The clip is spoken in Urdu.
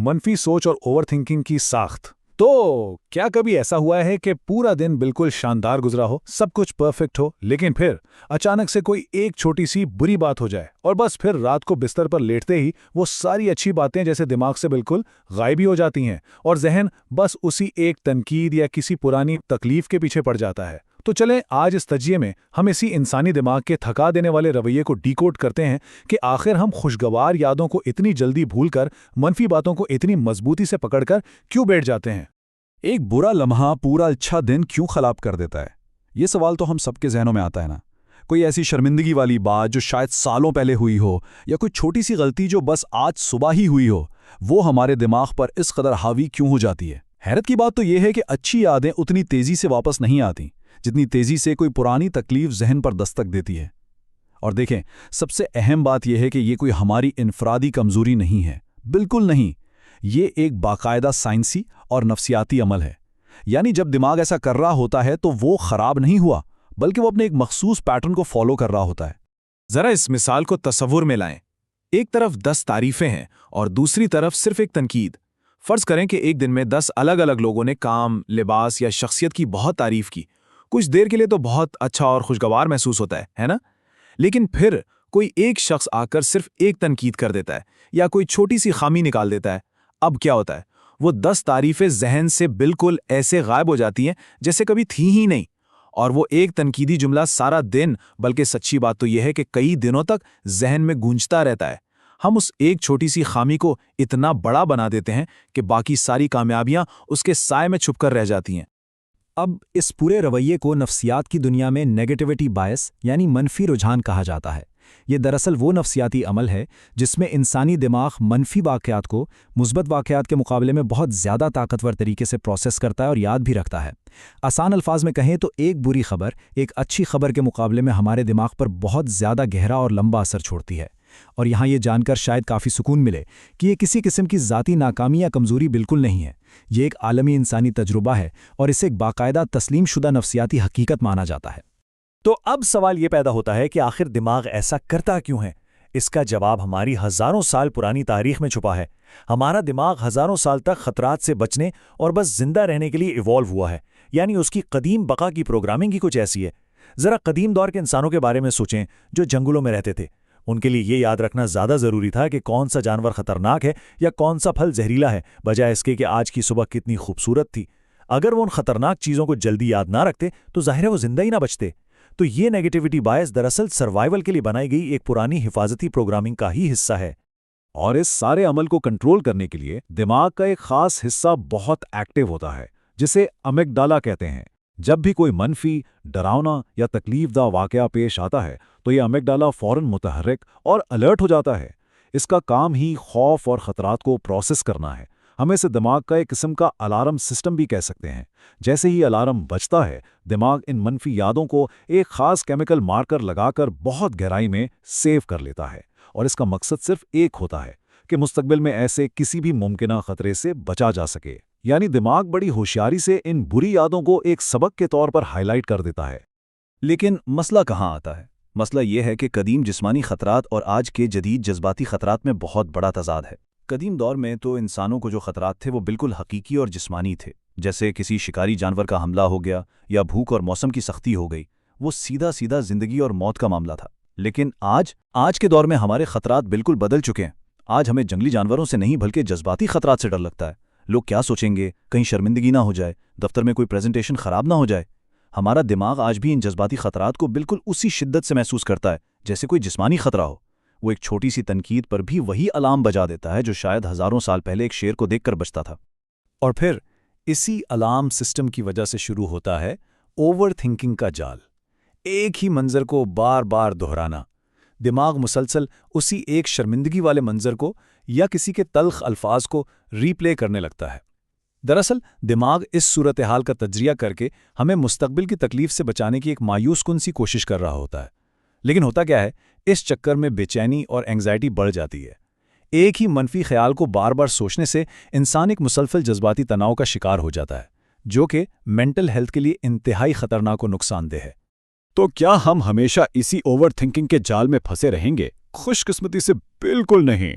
منفی سوچ اور اوور تھنکنگ کی ساخت۔ تو کیا کبھی ایسا ہوا ہے کہ پورا دن بالکل شاندار گزرا ہو، سب کچھ پرفیکٹ ہو، لیکن پھر اچانک سے کوئی ایک چھوٹی سی بری بات ہو جائے اور بس پھر رات کو بستر پر لیٹتے ہی وہ ساری اچھی باتیں جیسے دماغ سے بالکل غائب ہی ہو جاتی ہیں اور ذہن بس اسی ایک تنقید یا کسی پرانی تکلیف کے پیچھے پڑ جاتا ہے؟ تو چلیں آج اس تجزیے میں ہم اسی انسانی دماغ کے تھکا دینے والے رویے کو ڈیکوڈ کرتے ہیں کہ آخر ہم خوشگوار یادوں کو اتنی جلدی بھول کر منفی باتوں کو اتنی مضبوطی سے پکڑ کر کیوں بیٹھ جاتے ہیں؟ ایک برا لمحہ پورا اچھا دن کیوں خراب کر دیتا ہے؟ یہ سوال تو ہم سب کے ذہنوں میں آتا ہے نا۔ کوئی ایسی شرمندگی والی بات جو شاید سالوں پہلے ہوئی ہو، یا کوئی چھوٹی سی غلطی جو بس آج صبح ہی ہوئی ہو، وہ ہمارے دماغ پر اس قدر حاوی کیوں ہو جاتی ہے؟ حیرت کی بات تو یہ ہے کہ اچھی یادیں اتنی تیزی سے واپس نہیں آتی جتنی تیزی سے کوئی پرانی تکلیف ذہن پر دستک دیتی ہے۔ اور دیکھیں، سب سے اہم بات یہ ہے کہ یہ کوئی ہماری انفرادی کمزوری نہیں ہے، بالکل نہیں۔ یہ ایک باقاعدہ سائنسی اور نفسیاتی عمل ہے۔ یعنی جب دماغ ایسا کر رہا ہوتا ہے تو وہ خراب نہیں ہوا، بلکہ وہ اپنے ایک مخصوص پیٹرن کو فالو کر رہا ہوتا ہے۔ ذرا اس مثال کو تصور میں لائیں۔ ایک طرف 10 تعریفیں ہیں اور دوسری طرف صرف ایک تنقید۔ فرض کریں کہ ایک دن میں 10 الگ الگ لوگوں نے کام، لباس یا شخصیت کی بہت تعریف کی۔ کچھ دیر کے لیے تو بہت اچھا اور خوشگوار محسوس ہوتا ہے نا؟ لیکن پھر کوئی ایک شخص آ کر صرف ایک تنقید کر دیتا ہے یا کوئی چھوٹی سی خامی نکال دیتا ہے۔ اب کیا ہوتا ہے؟ وہ 10 تعریفیں ذہن سے بالکل ایسے غائب ہو جاتی ہیں جیسے کبھی تھیں ہی نہیں، اور وہ ایک تنقیدی جملہ سارا دن، بلکہ سچی بات تو یہ ہے کہ کئی دنوں تک ذہن میں گونجتا رہتا ہے۔ ہم اس ایک چھوٹی سی خامی کو اتنا بڑا بنا دیتے ہیں کہ باقی ساری کامیابیاں اس کے سائے میں چھپ کر رہ جاتی ہیں۔ اب اس پورے رویے کو نفسیات کی دنیا میں نیگیٹیوٹی بائس یعنی منفی رجحان کہا جاتا ہے۔ یہ دراصل وہ نفسیاتی عمل ہے جس میں انسانی دماغ منفی واقعات کو مثبت واقعات کے مقابلے میں بہت زیادہ طاقتور طریقے سے پروسیس کرتا ہے اور یاد بھی رکھتا ہے۔ آسان الفاظ میں کہیں تو ایک بری خبر ایک اچھی خبر کے مقابلے میں ہمارے دماغ پر بہت زیادہ گہرا اور لمبا اثر چھوڑتی ہے۔ اور یہاں یہ جان کر شاید کافی سکون ملے کہ یہ کسی قسم کی ذاتی ناکامی یا کمزوری بالکل نہیں ہے۔ یہ ایک عالمی انسانی تجربہ ہے اور اسے ایک باقاعدہ تسلیم شدہ نفسیاتی حقیقت مانا جاتا ہے۔ تو اب سوال یہ پیدا ہوتا ہے کہ آخر دماغ ایسا کرتا کیوں ہے؟ اس کا جواب ہماری ہزاروں سال پرانی تاریخ میں چھپا ہے۔ ہمارا دماغ ہزاروں سال تک خطرات سے بچنے اور بس زندہ رہنے کے لیے ایوالو ہوا ہے، یعنی اس کی قدیم بقا کی پروگرامنگ ہی کچھ ایسی ہے۔ ذرا قدیم دور کے انسانوں کے بارے میں سوچیں جو جنگلوں میں رہتے تھے۔ ان کے لیے یہ یاد رکھنا زیادہ ضروری تھا کہ کون سا جانور خطرناک ہے یا کون سا پھل زہریلا ہے، بجائے اس کے کہ آج کی صبح کتنی خوبصورت تھی۔ اگر وہ ان خطرناک چیزوں کو جلدی یاد نہ رکھتے تو ظاہر ہے وہ زندہ ہی نہ بچتے۔ تو یہ نیگیٹیوٹی بائس دراصل سروائیول کے لیے بنائی گئی ایک پرانی حفاظتی پروگرامنگ کا ہی حصہ ہے۔ اور اس سارے عمل کو کنٹرول کرنے کے لیے دماغ کا ایک خاص حصہ بہت ایکٹیو ہوتا ہے، جسے امیگڈالا کہتے ہیں۔ جب بھی کوئی منفی، ڈراؤنا یا تکلیف دہ واقعہ پیش آتا ہے تو یہ امیگڈالا فوراً متحرک اور الرٹ ہو جاتا ہے۔ اس کا کام ہی خوف اور خطرات کو پروسیس کرنا ہے۔ ہم اسے دماغ کا ایک قسم کا الارم سسٹم بھی کہہ سکتے ہیں۔ جیسے ہی الارم بجتا ہے، دماغ ان منفی یادوں کو ایک خاص کیمیکل مارکر لگا کر بہت گہرائی میں سیو کر لیتا ہے، اور اس کا مقصد صرف ایک ہوتا ہے کہ مستقبل میں ایسے کسی بھی ممکنہ خطرے سے بچا جا سکے۔ یعنی دماغ بڑی ہوشیاری سے ان بری یادوں کو ایک سبق کے طور پر ہائی لائٹ کر دیتا ہے۔ لیکن مسئلہ کہاں آتا ہے؟ مسئلہ یہ ہے کہ قدیم جسمانی خطرات اور آج کے جدید جذباتی خطرات میں بہت بڑا تضاد ہے۔ قدیم دور میں تو انسانوں کو جو خطرات تھے وہ بالکل حقیقی اور جسمانی تھے، جیسے کسی شکاری جانور کا حملہ ہو گیا یا بھوک اور موسم کی سختی ہو گئی۔ وہ سیدھا سیدھا زندگی اور موت کا معاملہ تھا۔ لیکن آج کے دور میں ہمارے خطرات بالکل بدل چکے ہیں۔ آج ہمیں جنگلی جانوروں سے نہیں بلکہ جذباتی خطرات سے ڈر لگتا ہے۔ لوگ کیا سوچیں گے، کہیں شرمندگی نہ ہو جائے، دفتر میں کوئی پریزنٹیشن خراب نہ ہو جائے۔ ہمارا دماغ آج بھی ان جذباتی خطرات کو بالکل اسی شدت سے محسوس کرتا ہے جیسے کوئی جسمانی خطرہ ہو۔ وہ ایک چھوٹی سی تنقید پر بھی وہی الارم بجا دیتا ہے جو شاید ہزاروں سال پہلے ایک شیر کو دیکھ کر بجتا تھا۔ اور پھر اسی الارم سسٹم کی وجہ سے شروع ہوتا ہے اوور تھنکنگ کا جال۔ ایک ہی منظر کو بار بار دہرانا۔ دماغ مسلسل اسی ایک شرمندگی والے منظر کو یا کسی کے تلخ الفاظ کو ری پلے کرنے لگتا ہے۔ دراصل دماغ اس صورتحال کا تجزیہ کر کے ہمیں مستقبل کی تکلیف سے بچانے کی ایک مایوس کن سی کوشش کر رہا ہوتا ہے۔ لیکن ہوتا کیا ہے، اس چکر میں بے چینی اور اینگزائٹی بڑھ جاتی ہے۔ ایک ہی منفی خیال کو بار بار سوچنے سے انسان ایک مسلسل جذباتی تناؤ کا شکار ہو جاتا ہے، جو کہ مینٹل ہیلتھ کے لیے انتہائی خطرناک و نقصان دہ ہے۔ تو کیا ہم ہمیشہ اسی اوور تھنکنگ کے جال میں پھنسے رہیں گے؟ خوش قسمتی سے بالکل نہیں۔